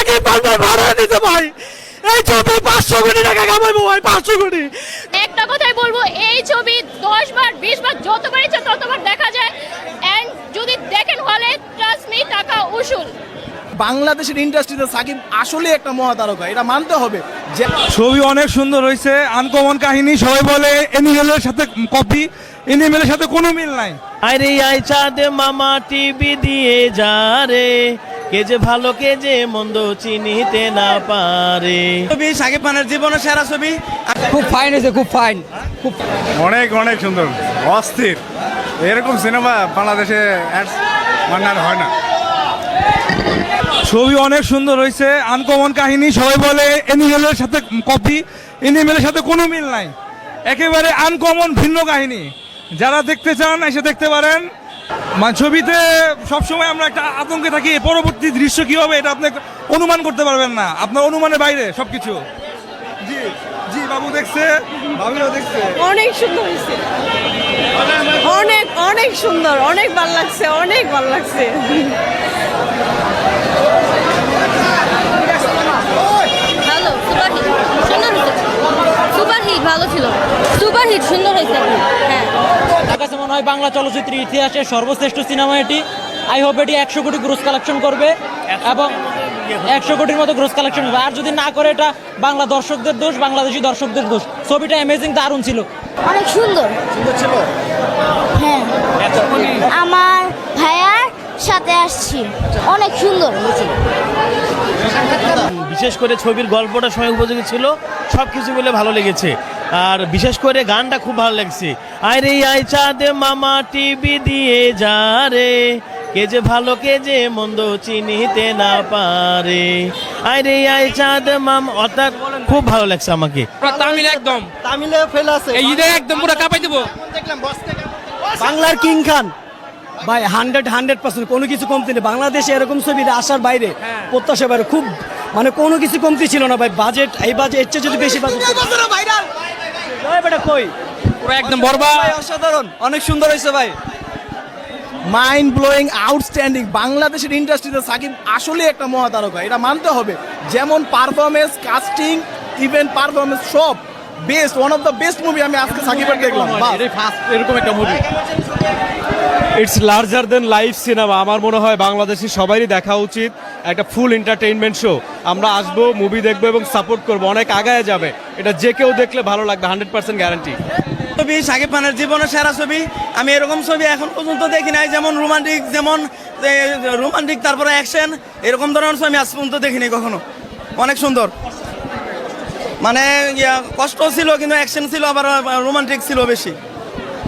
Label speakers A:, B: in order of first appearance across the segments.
A: সাকিব খান ভাই ভাড়া দিতে ভাই এই ছবি 500 কোটি টাকা কামাইবো ভাই 500 কোটি।
B: একটা কথাই বলবো, এই ছবি 10 বার 20 বার যতবার ইচ্ছা ততবার দেখা যায়। এন্ড যদি দেখেন হলে ট্রাস্ট মি টাকা উসুল।
C: বাংলাদেশের ইন্ডাস্ট্রিতে সাকিব আসলে একটা মহাতারকা, এটা মানতে হবে। যে
D: ছবি অনেক সুন্দর হয়েছে, আনকমন কাহিনী। সবাই বলে এনিমেলের সাথে কপি, এনিমেলের সাথে কোনো মিল নাই।
E: আরে আই চাঁদ মামা টিভি দিয়ে যা রে, কে যে ভালো কে যে মন্দ চিনিতে না পারে।
C: ছবি সাকিব খানের জীবনের সেরা ছবি।
F: খুব ফাইন হয়েছে, খুব ফাইন, খুব
D: অনেক অনেক সুন্দর, অস্থির। এরকম সিনেমা বাংলাদেশে মান্নার হয় না। ছবি অনেক সুন্দর হয়েছে, আনকমন কাহিনী। সবাই বলে এনিমেলের সাথে কপি, এনিমেলের সাথে কোনো মিল নাই। একেবারে আনকমন ভিন্ন কাহিনী। যারা দেখতে চান এসে দেখতে পারেন। ছবিতে সবসময় আমরা একটা আতঙ্কে থাকি, পরবর্তী দৃশ্য কি হবে এটা আপনি অনুমান করতে পারবেন না, আপনার অনুমানের বাইরে সবকিছু। জি জি, বাবু দেখছে, বাবুও দেখছে।
G: অনেক সুন্দর হয়েছে, অনেক অনেক সুন্দর, অনেক ভালো লাগছে, অনেক ভালো লাগছে।
B: ভালো, সুপার হিট, সুন্দর হয়েছে। সুপার হিট ভালো ছিল, সুপার হিট সুন্দর হয়েছে। হ্যাঁ,
E: আমার কাছে মনে হয় বাংলা চলচ্চিত্রের ইতিহাসে সর্বশ্রেষ্ঠ সিনেমা এটি। আই হোপ এটি 100 কোটি গ্রোস কালেকশন করবে এবং 100 কোটির মতো গ্রোস কালেকশন হবে। আর যদি না করে এটা বাংলা দর্শকদের দোষ, বাংলাদেশি দর্শকদের দোষ। ছবিটা অ্যামেজিং, দারুণ ছিল।
B: অনেক সুন্দর
C: ছিল।
B: হ্যাঁ, আমার ভাইয়ার সাথে আসছি, অনেক সুন্দর হয়েছে।
E: বিশেষ করে ছবির গল্পটা সময় উপযোগী ছিল, সব কিছু মিলে ভালো লেগেছে। আর বিশেষ করে গানটা খুব ভালো লাগছে। আরে আই চাঁদ মামা টিভি দিয়ে যা রে, কে যে ভালো কে যে মন্দ চিনিতে না পারে। আরে আই চাঁদ মামা, অর্থাৎ খুব ভালো লাগছে আমাকে।
F: তামিল একদম,
C: তামিলে ফেল আছে,
F: এই ঈদে একদম পুরো কাঁপাই দেবো।
C: বাংলার কিং খান
A: ভাই 100% কোনো কিছু কমতি নেই। বাংলাদেশে এরকম ছবি আসার বাইরে প্রত্যাশা বাইরে খুব মানে কোনো কিছু কমতি ছিল না ভাই। বাজেট এই বাজেট এর চেয়ে যদি বেশি বাজেট কই
F: পুরো একদম বরবাদ।
C: অসাধারণ, অনেক সুন্দর হয়েছে ভাই, মাইন্ড ব্লোয়িং, আউটস্ট্যান্ডিং। বাংলাদেশের ইন্ডাস্ট্রিতে সাকিব আসলে একটা মহাতারকা, এটা মানতে হবে। যেমন পারফরমেন্স, কাস্টিং, ইভেন পারফরমেন্স সব best, one of the best movie আমি আজকে সাকিবের দেখলাম।
D: এরকম একটা movie, it's larger then life cinema. আমার মনে হয় বাংলাদেশি সবারই দেখা উচিত। একটা ফুল এন্টারটেইনমেন্ট শো। আমরা আসবো, মুভি দেখবো এবং সাপোর্ট করবো, অনেক আগায় যাবে। এটা যে কেউ দেখলে ভালো লাগবে, 100% গ্যারান্টি।
C: ছবি সাকিব খানের জীবনের সেরা ছবি। আমি এরকম ছবি এখন পর্যন্ত দেখি নাই, যেমন রোমান্টিক, যেমন রোমান্টিক তারপরে অ্যাকশন, এরকম ধরনের ছবি আজ পর্যন্ত দেখিনি কখনো। অনেক সুন্দর, মানে কষ্ট ছিল কিন্তু অ্যাকশন ছিল, আবার রোমান্টিক ছিল বেশি।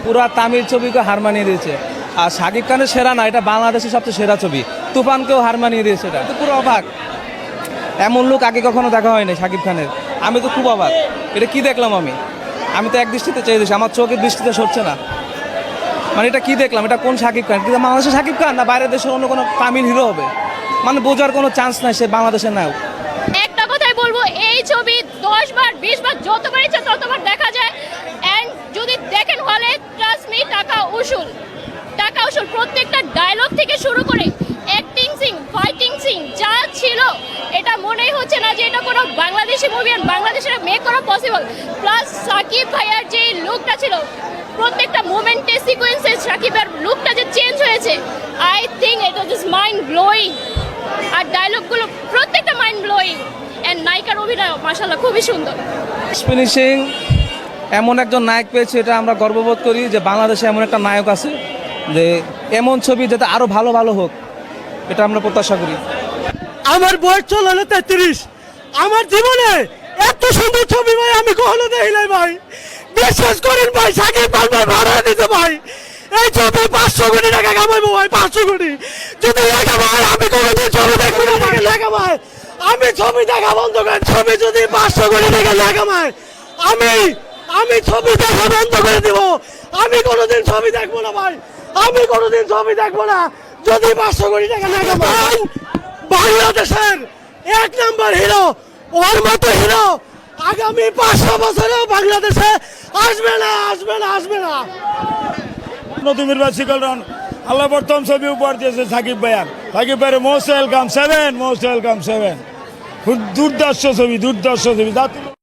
F: পুরা তামিল ছবিকে হার মানিয়ে দিয়েছে। আর শাকিব খানের সেরা না, এটা বাংলাদেশের সবচেয়ে সেরা ছবি। তুফানকেও হার মানিয়ে দিয়েছে। এটা তো পুরো অবাক, এমন লোক আগে কখনো দেখা হয়নি শাকিব খানের। আমি তো খুব অবাক, এটা কি দেখলাম আমি তো এক দৃষ্টিতে চেয়ে দিয়েছি, আমার চোখের দৃষ্টিতে সরছে না। মানে এটা কি দেখলাম, এটা কোন শাকিব খান? কিন্তু বাংলাদেশের শাকিব খান না বাইরের দেশের অন্য কোনো তামিল হিরো হবে? মানে বোঝার কোনো চান্স নাই সে বাংলাদেশের নায়ক।
B: একটা কথাই বলবো, এই ছবি 10 বার 20 বার যতবার ইচ্ছা ততবার দেখা যায়। এন্ড যদি দেখেন হলে ট্রাস্ট মি টাকা উসুল, টাকা উসুল। প্রত্যেকটা ডায়লগ থেকে শুরু করে অ্যাক্টিং সিন, ফাইটিং সিন যা ছিল, এটা মনেই হচ্ছে না যে এটা কোনো বাংলাদেশি মুভি আর বাংলাদেশে মেক করা পসিবল। প্লাস সাকিব ভাইয়ার যে লুকটা ছিল, প্রত্যেকটা মোমেন্টে সিকোয়েন্সে সাকিবের লুকটা যে চেঞ্জ হয়েছে, I think it was just mind blowing. আর ডায়লগগুলো প্রত্যেকটা মাইন্ড ব্লোয়িং। এন্ড নায়িকার অভিনয় মাশাআল্লাহ খুবই সুন্দর।
F: ফিনিশিং, এমন একজন নায়ক পেয়েছে, এটা আমরা গর্ববোধ করি যে বাংলাদেশে এমন একটা নায়ক আছে, যে এমন ছবি যাতে আরো ভালো ভালো হোক, এটা আমরা প্রত্যাশা করি।
A: আমার বয়স চলে 33, আমার জীবনে এত সুন্দর ছবি ভাই আমি কখনো দেখি নাই ভাই। বিশ্বাস করেন ভাই, সাকিব খান ভাই ভাড়া দিতে ভাই এই ছবি 500 কোটি টাকা কামাইবো ভাই, 500 কোটি। যদি লেখা ভাই আমি কোনোদিন ছবি দেখবো না ভাই, লেখা ভাই আমি ছবি দেখা বন্ধ করেন। ছবি যদি 500 কোটি টাকা লেখা ভাই, আমি ছবি দেখা বন্ধ করে দিব। আমি কোনোদিন ছবি দেখবো না ভাই, আমি কোনোদিন ছবি দেখবো না যদি 500 কোটি টাকা লেখা ভাই। বাংলাদেশের 1 নাম্বার হিরো, ওর মতো হিরো আগামী 500 বছরেও বাংলাদেশে আসবে না, আসবে না, আসবে না।
D: নতুন নির্বাচিত আল্লাহ প্রথম ছবি উপহার দিয়েছে সাকিব ভাইয়ার। সাকিব ভাইয়ের মোস্ট ওয়েলকাম 7।
H: দুর্দর্শ ছবি